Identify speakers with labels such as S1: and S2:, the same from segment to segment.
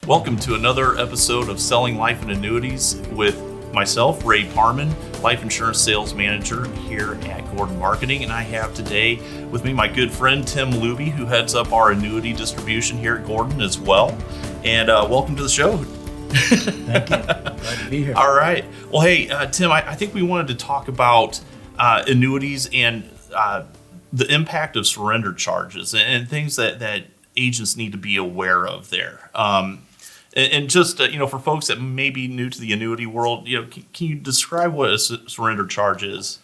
S1: Welcome to another episode of Selling Life and Annuities with myself, Ray Parman, Life Insurance Sales Manager here at Gordon Marketing. And I have today with me my good friend, Tim Luby, who heads up our annuity distribution here at Gordon as well. And welcome to the show.
S2: Thank you. Glad to be here.
S1: All right. Well, hey, Tim, I think we wanted to talk about annuities and the impact of surrender charges and things that agents need to be aware of there. And just, for folks that may be new to the annuity world, can you describe what a surrender charge is?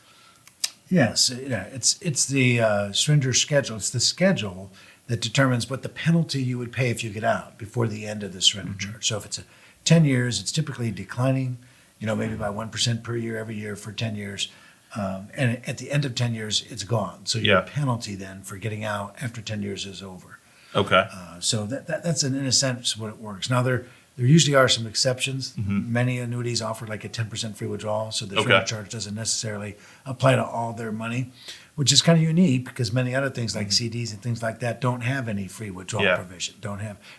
S2: Yes, it's the surrender schedule. It's the schedule that determines what the penalty you would pay if you get out before the end of the surrender charge. So if it's 10 years, it's typically declining, maybe by 1% per year every year for 10 years. And at the end of 10 years, it's gone. So your penalty then for getting out after 10 years is over.
S1: Okay.
S2: So that's in a sense what it works. Now there usually are some exceptions.
S1: Mm-hmm.
S2: Many annuities offer like a 10% free withdrawal, so the surrender charge doesn't necessarily apply to all their money, which is kind of unique because many other things like CDs and things like that don't have any free withdrawal provision.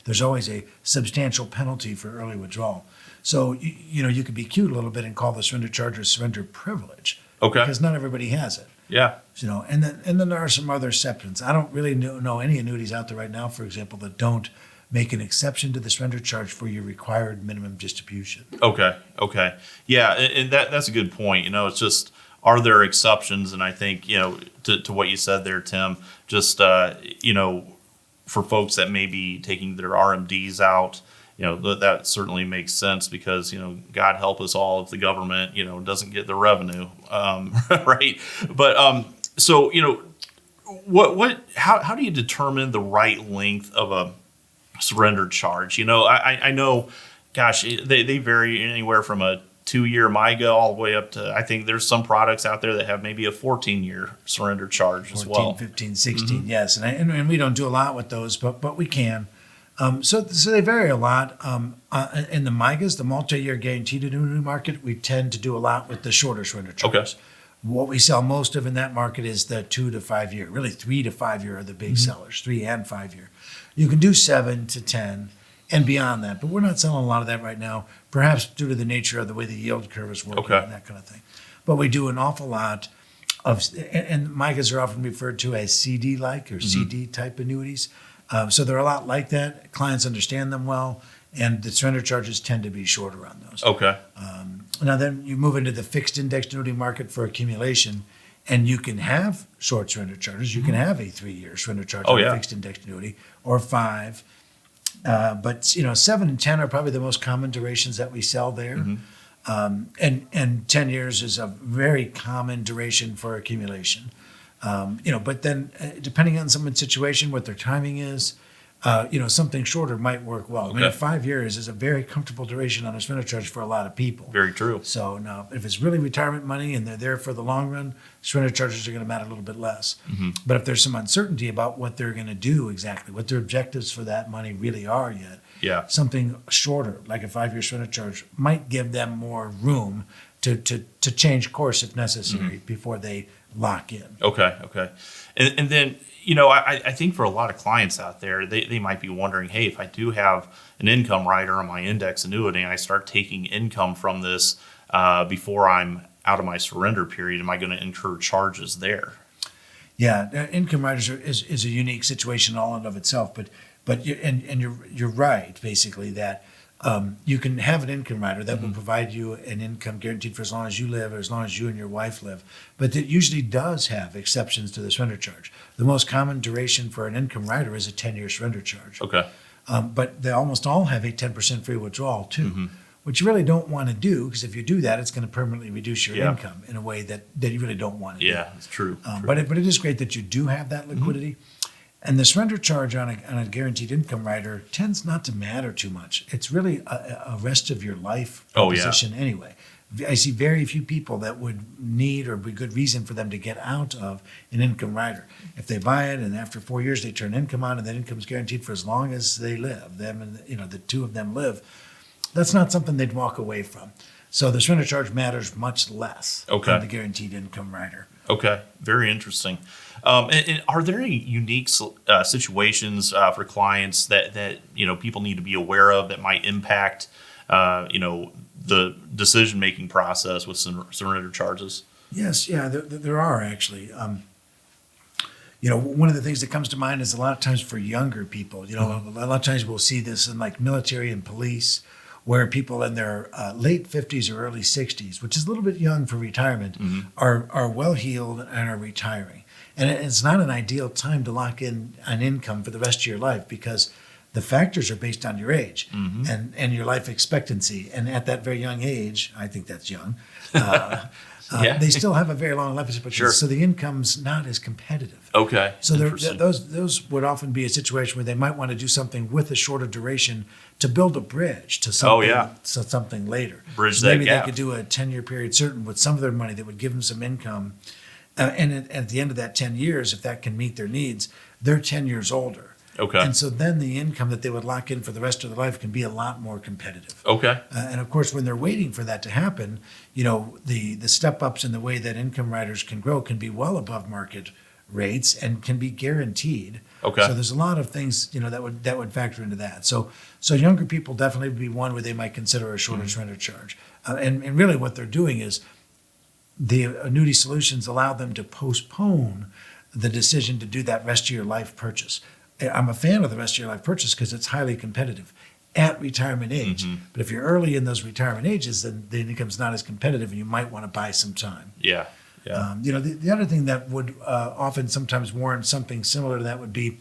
S2: There's always a substantial penalty for early withdrawal. So you could be cute a little bit and call the surrender charge a surrender privilege.
S1: Okay.
S2: Because not everybody has it.
S1: Yeah.
S2: And then there are some other exceptions. I don't really know any annuities out there right now, for example, that don't make an exception to the surrender charge for your required minimum distribution.
S1: Okay. Yeah, and that's a good point. It's just, are there exceptions? And I think, to what you said there, Tim, just, for folks that may be taking their RMDs out, that certainly makes sense because, God help us all if the government, doesn't get the revenue, right? But so, how do you determine the right length of a surrender charge? I know, gosh, they vary anywhere from a 2-year MIGA all the way up to, I think there's some products out there that have maybe a 14-year surrender charge as well.
S2: 15, 16, yes. And we don't do a lot with those, but we can. So they vary a lot. In the MIGAs, the multi-year guaranteed annuity market, we tend to do a lot with the shorter surrender charges.
S1: Okay.
S2: What we sell most of in that market is the 2 to 5 year. Really, 3 to 5 year are the big sellers, 3 and 5 year. You can do 7 to 10 and beyond that, but we're not selling a lot of that right now, perhaps due to the nature of the way the yield curve is working and that kind of thing. But we do an awful lot of, and MIGAs are often referred to as CD-like or CD-type annuities. So they're a lot like that. Clients understand them well, and the surrender charges tend to be shorter on those.
S1: Okay.
S2: Now then you move into the fixed index annuity market for accumulation, and you can have short surrender charges. You can have a 3-year surrender charge on a fixed index annuity or 5. But 7 and 10 are probably the most common durations that we sell there. And 10 years is a very common duration for accumulation. But then depending on someone's situation, what their timing is, something shorter might work well.
S1: Okay.
S2: 5 years is a very comfortable duration on a surrender charge for a lot of people.
S1: Very true.
S2: So now, if it's really retirement money and they're there for the long run, surrender charges are going to matter a little bit less. But if there's some uncertainty about what they're going to do exactly, what their objectives for that money really are yet, something shorter, like a 5-year surrender charge, might give them more room to change course if necessary before they lock in.
S1: Okay. And then, I think for a lot of clients out there, they might be wondering, hey, if I do have an income rider on my index annuity and I start taking income from this before I'm out of my surrender period, am I going to incur charges there?
S2: Yeah, income riders is a unique situation all in of itself, but you're right, basically, that you can have an income rider that will provide you an income guaranteed for as long as you live or as long as you and your wife live, but it usually does have exceptions to the surrender charge. The most common duration for an income rider is a 10-year surrender charge.
S1: Okay.
S2: But they almost all have a 10% free withdrawal too, which you really don't want to do, because if you do that, it's going to permanently reduce your income in a way that you really don't want to do.
S1: Yeah, it's true.
S2: But it is great that you do have that liquidity. And the surrender charge on a guaranteed income rider tends not to matter too much. It's really a rest of your life proposition anyway. I see very few people that would need or be good reason for them to get out of an income rider. If they buy it and after 4 years they turn income on and that income is guaranteed for as long as they live, them and the two of them live, that's not something they'd walk away from. So the surrender charge matters much less than the guaranteed income rider.
S1: Okay, very interesting. And are there any unique situations for clients that people need to be aware of that might impact the decision making process with surrender charges?
S2: Yes, yeah, there are actually. One of the things that comes to mind is a lot of times for younger people. A lot of times we'll see this in like military and police, where people in their late 50s or early 60s, which is a little bit young for retirement, are well heeled and are retiring. And it's not an ideal time to lock in an income for the rest of your life because the factors are based on your age and your life expectancy. And at that very young age, I think that's young, they still have a very long life expectancy.
S1: Sure.
S2: So the income's not as competitive.
S1: Okay.
S2: So those would often be a situation where they might want to do something with a shorter duration to build a bridge to something later.
S1: Bridge
S2: so
S1: that
S2: maybe
S1: gap.
S2: they could do a 10-year period certain with some of their money that would give them some income. And at the end of that 10 years, if that can meet their needs, they're 10 years older.
S1: Okay.
S2: And so then the income that they would lock in for the rest of their life can be a lot more competitive.
S1: Okay.
S2: And of course, when they're waiting for that to happen, the step ups in the way that income riders can grow can be well above market rates and can be guaranteed.
S1: Okay.
S2: So there's a lot of things that would factor into that. So younger people definitely would be one where they might consider a shorter surrender charge. And really what they're doing is the annuity solutions allow them to postpone the decision to do that rest of your life purchase. I'm a fan of the rest of your life purchase because it's highly competitive at retirement age. But if you're early in those retirement ages, then the income's not as competitive and you might want to buy some time.
S1: Yeah. Yeah.
S2: The other thing that would often sometimes warrant something similar to that would be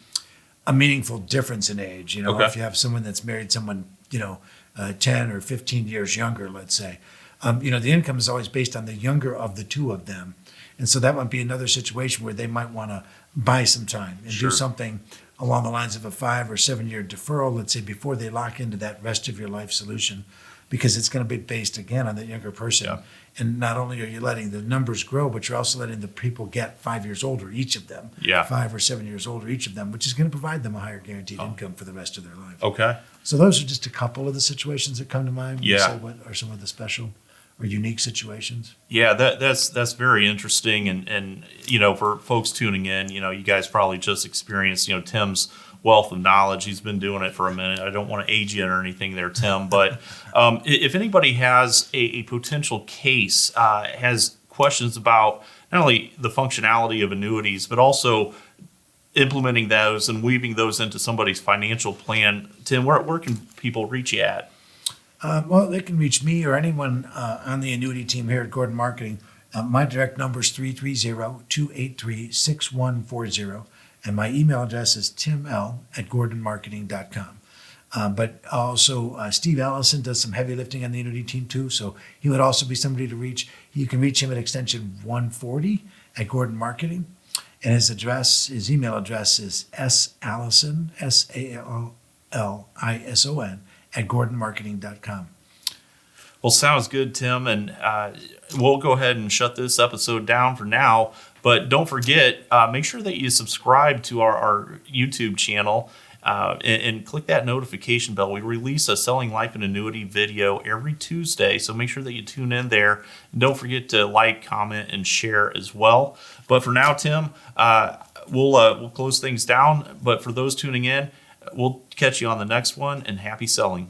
S2: a meaningful difference in age.
S1: Okay.
S2: If you have someone that's married someone, 10 or 15 years younger, let's say, the income is always based on the younger of the two of them. And so that might be another situation where they might want to buy some time and
S1: Sure.
S2: do something along the lines of a 5 or 7 year deferral, let's say, before they lock into that rest of your life solution, because it's going to be based again on the younger person.
S1: Yeah.
S2: And not only are you letting the numbers grow, but you're also letting the people get 5 years older, each of them.
S1: Yeah.
S2: 5 or 7 years older, each of them, which is going to provide them a higher guaranteed income for the rest of their life.
S1: Okay.
S2: So those are just a couple of the situations that come to mind. When you
S1: Yeah.
S2: say what are some of the special or unique situations?
S1: Yeah, that's very interesting, and for folks tuning in, you guys probably just experienced Tim's wealth of knowledge. He's been doing it for a minute. I don't want to age you or anything there, Tim, but if anybody has a potential case, has questions about not only the functionality of annuities, but also implementing those and weaving those into somebody's financial plan, Tim, where can people reach you at?
S2: Well, they can reach me or anyone on the annuity team here at Gordon Marketing. My direct number is 330-283-6140, and my email address is timl@gordonmarketing.com. But also, Steve Allison does some heavy lifting on the annuity team too, so he would also be somebody to reach. You can reach him at extension 140 at Gordon Marketing, and his email address is sallison, SALLISON, at gordonmarketing.com.
S1: Well, sounds good, Tim, and we'll go ahead and shut this episode down for now. But don't forget, make sure that you subscribe to our YouTube channel and click that notification bell. We release a Selling Life and Annuity video every Tuesday, so make sure that you tune in there. And don't forget to like, comment, and share as well. But for now, Tim, we'll close things down. But for those tuning in, we'll catch you on the next one, and happy selling.